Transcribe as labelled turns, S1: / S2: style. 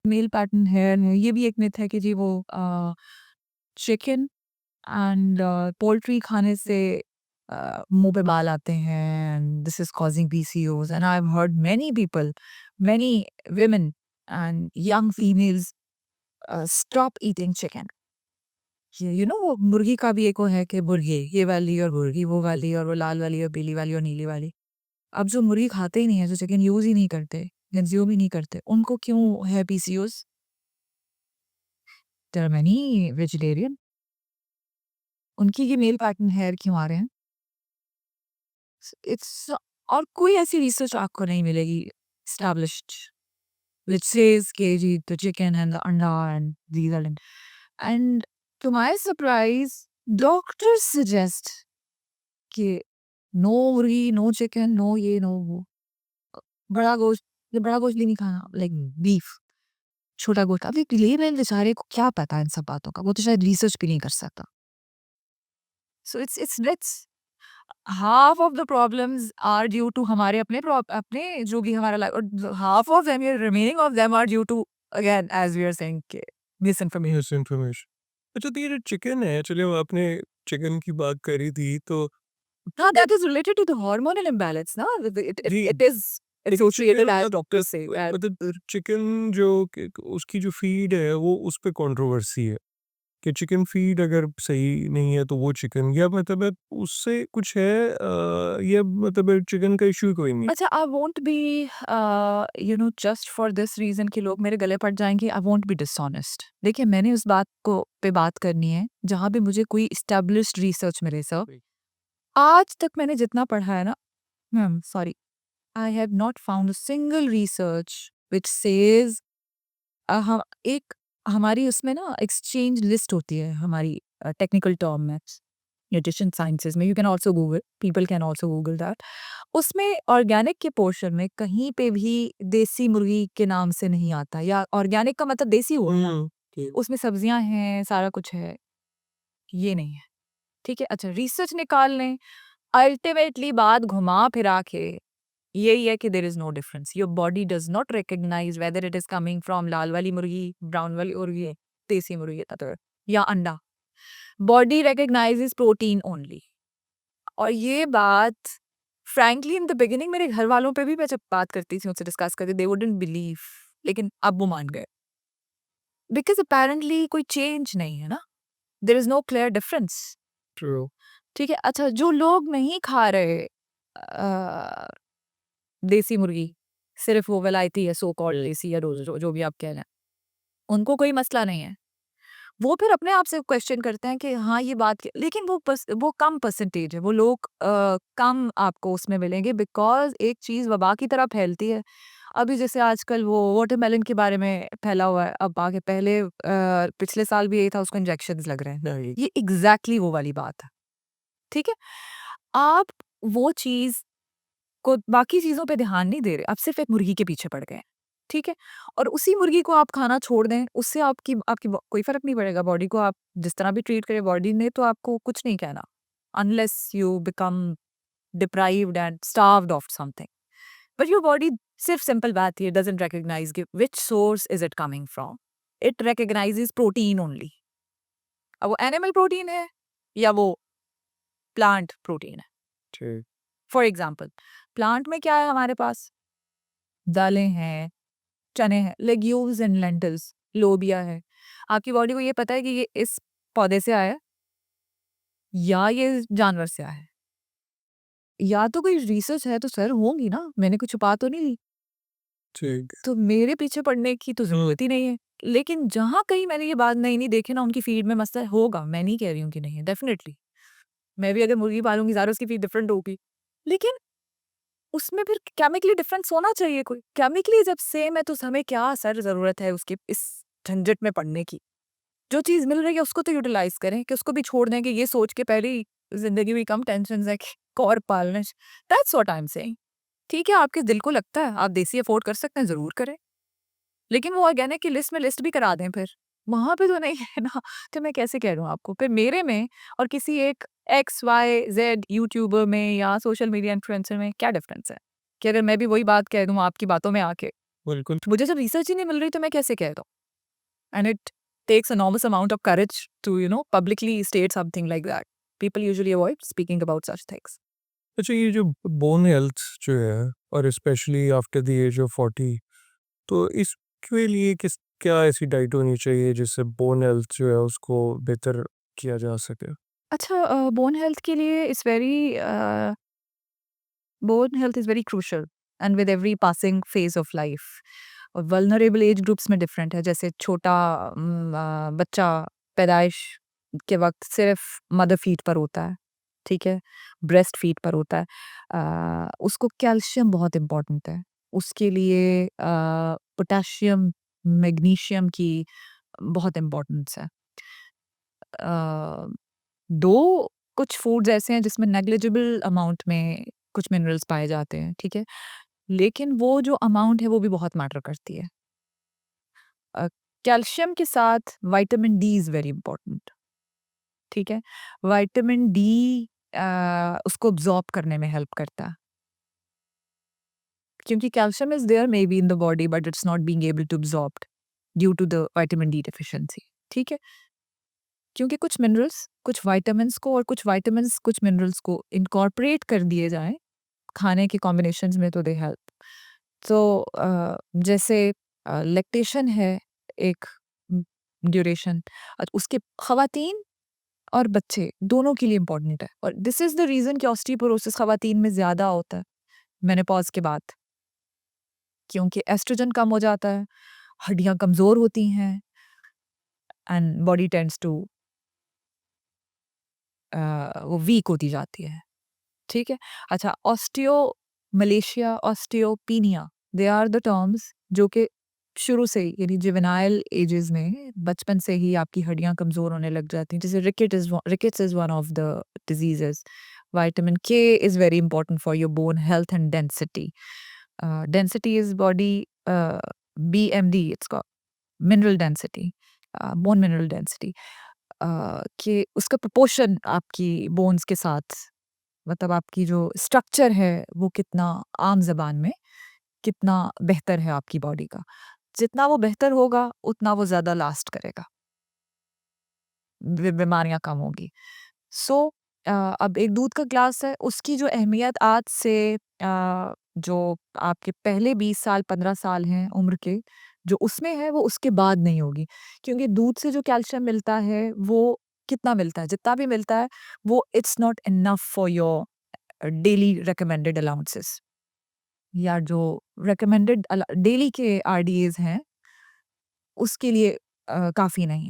S1: Male pattern hair है, ये भी एक मिथ है कि जी वो चिकन एंड पोल्ट्री खाने से मुंह पे बाल आते हैं and this is causing PCOS and I have heard many people, many women and young females stop eating chicken. You know वो मुर्गी का भी एक वो है कि मुर्गी ये वाली और मुर्गी वो वाली और वो लाल वाली और पीली वाली और नीली वाली। अब जो मुर्गी खाते ही नहीं है, जो चिकन यूज ही नहीं करते, कंज्यूम ही नहीं करते, उनको क्यों है PCOS? There are many vegetarian, उनकी ये मेल पैटर्न हेयर क्यों आ रहे हैं? इट्स और कोई ऐसी रिसर्च आपको नहीं मिलेगी established which says कि जी the chicken and the अंडा and these are and to my surprise doctors suggest कि नो मुर्गी, नो चिकन, नो ये नो वो, बड़ा गोश्त भी नहीं खाना, लाइक बीफ, छोटा गोश्त। अब एक लेमैन बेचारे को क्या पता इन सब बातों का, वो तो शायद रिसर्च भी नहीं कर सकता। So it's myths. Half of the problems are due to हमारे अपने जो भी हमारा लाइफ, और half of them, remaining of them are due to, again as we are saying, misinformation.
S2: Misinformation. अच्छा, तो ये जो चिकन है, चलिए आपने चिकन की बात करी थी, तो
S1: हाँ, that is related to the hormonal imbalance, ना?
S2: जी,
S1: It is associated as doctors say.
S2: मतलब चिकन जो उसकी जो फीड है वो उस पे कंट्रोवर्सी है कि चिकन फीड अगर सही नहीं है तो वो चिकन, या मतलब है उससे कुछ है, या मतलब चिकन का इशू कोई नहीं।
S1: अच्छा, I won't be just for this reason कि लोग मेरे गले पड़ जाएंगे, आई वोंट बी डिसऑनेस्ट। देखिए, मैंने उस बात को पे बात करनी है जहाँ पे मुझे कोई एस्टेब्लिश्ड रिसर्च मिले सर। आज तक मैंने जितना पढ़ा है ना, sorry, I have not found a single research which says एक हमारी उसमें ना एक्सचेंज लिस्ट होती है हमारी टेक्निकल टर्म में, न्यूट्रिशन साइंसेज में, you can also Google, people can also Google that. उसमें ऑर्गेनिक के पोर्शन में कहीं पे भी देसी मुर्गी के नाम से नहीं आता, या ऑर्गेनिक का मतलब देसी हुआ ना, उसमें सब्जियां हैं, सारा कुछ है, ये नहीं है। ठीक है, अच्छा, रिसर्च निकाल लें, अल्टीमेटली बात घुमा फिरा के यही है कि there is no difference. Your body does not recognise whether it is coming from लाल वाली मुर्गी, ब्राउन वाली मुर्गी, देसी मुर्गी या अंडा। Body recognises protein only. और ये बात फ्रैंकली इन द बिगिनिंग मेरे घर वालों पे भी मैं जब बात करती थी, उनसे डिस्कस करती, दे वुडंट बिलीव, लेकिन अब वो मान गए, बिकॉज अपेरेंटली कोई चेंज नहीं है ना, there is no clear difference.
S2: True.
S1: ठीक है, अच्छा, जो लोग नहीं खा रहे देसी मुर्गी, सिर्फ वो वलायती है, सो कॉल्ड देसी, या जो भी आप कह रहे हैं, उनको कोई मसला नहीं है। वो फिर अपने आप से क्वेश्चन करते हैं कि हाँ, ये बात लेकिन वो कम परसेंटेज है, वो लोग कम आपको उसमें मिलेंगे, बिकॉज एक चीज़ वबा की तरह फैलती है। अभी जैसे आजकल वो वाटरमेलन के बारे में फैला हुआ है, अब आगे पहले पिछले साल भी यही था, उसको इंजेक्शन लग रहे हैं,
S2: नहीं।
S1: ये एग्जैक्टली वो वाली बात है। ठीक है, आप वो चीज़ को बाकी चीज़ों पे ध्यान नहीं दे रहे, आप सिर्फ़ एक मुर्गी के पीछे पड़ गए। ठीक है? और उसी मुर्गी को आप खाना छोड़ दें, उससे आपकी आपकी बॉ कोई फ़र्क नहीं पड़ेगा, बॉडी को आप जिस तरह भी ट्रीट करें, बॉडी ने तो आपको कुछ नहीं कहना, unless you become deprived and starved of something. But your body सिर्फ़ सिंपल बात ये डज़न्ट रिकॉग्नाइज़ कि which source is it coming from. It recognises protein only. अब वो एनिमल प्रोटीन है या वो प्लांट प्रोटीन है।
S2: ठीक।
S1: फॉर एग्ज़ाम्पल, प्लांट में क्या है हमारे पास? दालें हैं, चने हैं, लेग्यूम्स एंड लेंटिल्स, लोबिया है। आपकी बॉडी को ये पता है कि ये इस पौधे से आया है या ये जानवर से आया है। या तो कोई रिसर्च है तो सर होंगी ना, मैंने कुछ छुपा तो नहीं दी।
S2: ठीक।
S1: तो मेरे पीछे पड़ने की तो ज़रूरत ही नहीं है। लेकिन जहाँ कहीं मैंने ये बात नहीं देखी ना, उनकी फीड में मसला होगा, मैं नहीं कह रही हूँ कि नहीं है, डेफ़िनिटली। मैं भी अगर मुर्गी पालूँगी ज़ाहिर है उसकी फीड डिफरेंट होगी। लेकिन उसमें फिर केमिकली डिफरेंस होना चाहिए कोई। केमिकली जब सेम है तो हमें क्या सर ज़रूरत है उसकी इस झंझट में पड़ने की। जो चीज़ मिल रही है उसको तो यूटिलाइज़ करें, कि उसको भी छोड़ दें कि ये सोच के पहले ही ज़िंदगी में कम टेंशन्स है कि और पालने। That's what I am saying. ठीक है, आपके दिल को लगता है आप देसी अफ़ोर्ड कर सकते हैं, ज़रूर करें। लेकिन वो ऑर्गेनिक की लिस्ट में लिस्ट भी करा दें फिर। वहाँ पे तो नहीं है ना, तो मैं कैसे कह रहा हूँ आपको? फिर मेरे में और किसी एक एक्स, वाई, ज़ेड यूट्यूबर में या सोशल मीडिया इन्फ्लुएंसर में क्या डिफ़रेंस है? कि अगर मैं भी वही बात कह दूँ आपकी बातों में आके।
S2: बिल्कुल।
S1: मुझे जब रिसर्च ही नहीं मिल रही तो मैं कैसे कह दूँ? And it takes enormous amount of courage to, publicly state something like that. People usually avoid speaking about such things.
S2: अच्छा, ये जो बोन हेल्थ जो है और specially after the age of 40, तो इसके लिए किस क्या ऐसी डाइट होनी चाहिए जिससे बोन हेल्थ जो है उसको बेहतर किया जा सके?
S1: अच्छा, बोन हेल्थ के लिए bone health is very crucial and with every passing phase of life. और वल्नरेबल एज ग्रुप्स में डिफरेंट है, जैसे छोटा बच्चा पैदाइश के वक्त सिर्फ मदर फीड पर होता है, ठीक है, ब्रेस्ट फीड पर होता है। उसको कैल्शियम बहुत इम्पोर्टेंट है, उसके लिए पोटेशियम मैग्नीशियम की बहुत इम्पोर्टेंस है। अ, दो कुछ फूड्स ऐसे हैं जिसमें नेग्लिजिबल अमाउंट में कुछ मिनरल्स पाए जाते हैं, ठीक है? लेकिन वो जो अमाउंट है वो भी बहुत मैटर करती है। अ, कैल्शियम के साथ vitamin D is very important, ठीक है? विटामिन डी उसको अब्ज़ॉर्ब करने में हेल्प करता है, क्योंकि calcium is there may be in the body but it's not being able to absorbed due to the vitamin D deficiency, ठीक है? क्योंकि कुछ विटामिन्स कुछ मिनरल्स को इनकॉर्पोरेट कर दिए जाएँ खाने के कॉम्बिनेशंस में तो दे हेल्प। तो जैसे लैक्टेशन है एक ड्यूरेशन, उसके ख़वातीन और बच्चे दोनों के लिए इम्पोर्टेंट है, और दिस इज़ द रीज़न कि ऑस्टियोपोरोसिस ख़वातीन में ज़्यादा होता है मेनोपॉज़ के बाद, क्योंकि एस्ट्रोजन कम हो जाता है, हड्डियाँ कमज़ोर होती हैं एंड बॉडी टेंड्स टू वो वीक होती जाती है। ठीक है? अच्छा, malacia, osteopenia, they are the terms जो कि शुरू से ही यानी जुवेनाइल एजेस में बचपन से ही आपकी हड्डियाँ कमज़ोर होने लग जाती हैं। जैसे rickets is one of the diseases. Vitamin K is very important for your bone health and density. Density is body BMD it's called, mineral density, bone mineral density, कि उसका प्रोपोर्शन आपकी बोन्स के साथ, मतलब आपकी जो स्ट्रक्चर है वो कितना आम ज़बान में कितना बेहतर है आपकी बॉडी का। जितना वो बेहतर होगा उतना वो ज़्यादा लास्ट करेगा, बीमारियाँ कम होगी। सो अब एक दूध का ग्लास है, उसकी जो अहमियत आज से जो आपके पहले 20 साल 15 साल हैं उम्र के, जो उसमें है वो उसके बाद नहीं होगी। क्योंकि दूध से जो कैल्शियम मिलता है वो कितना मिलता है, जितना भी मिलता है वो it's not enough for your daily recommended allowances, या जो रिकमेंडेड डेली के आरडीएज हैं उसके लिए काफ़ी नहीं है।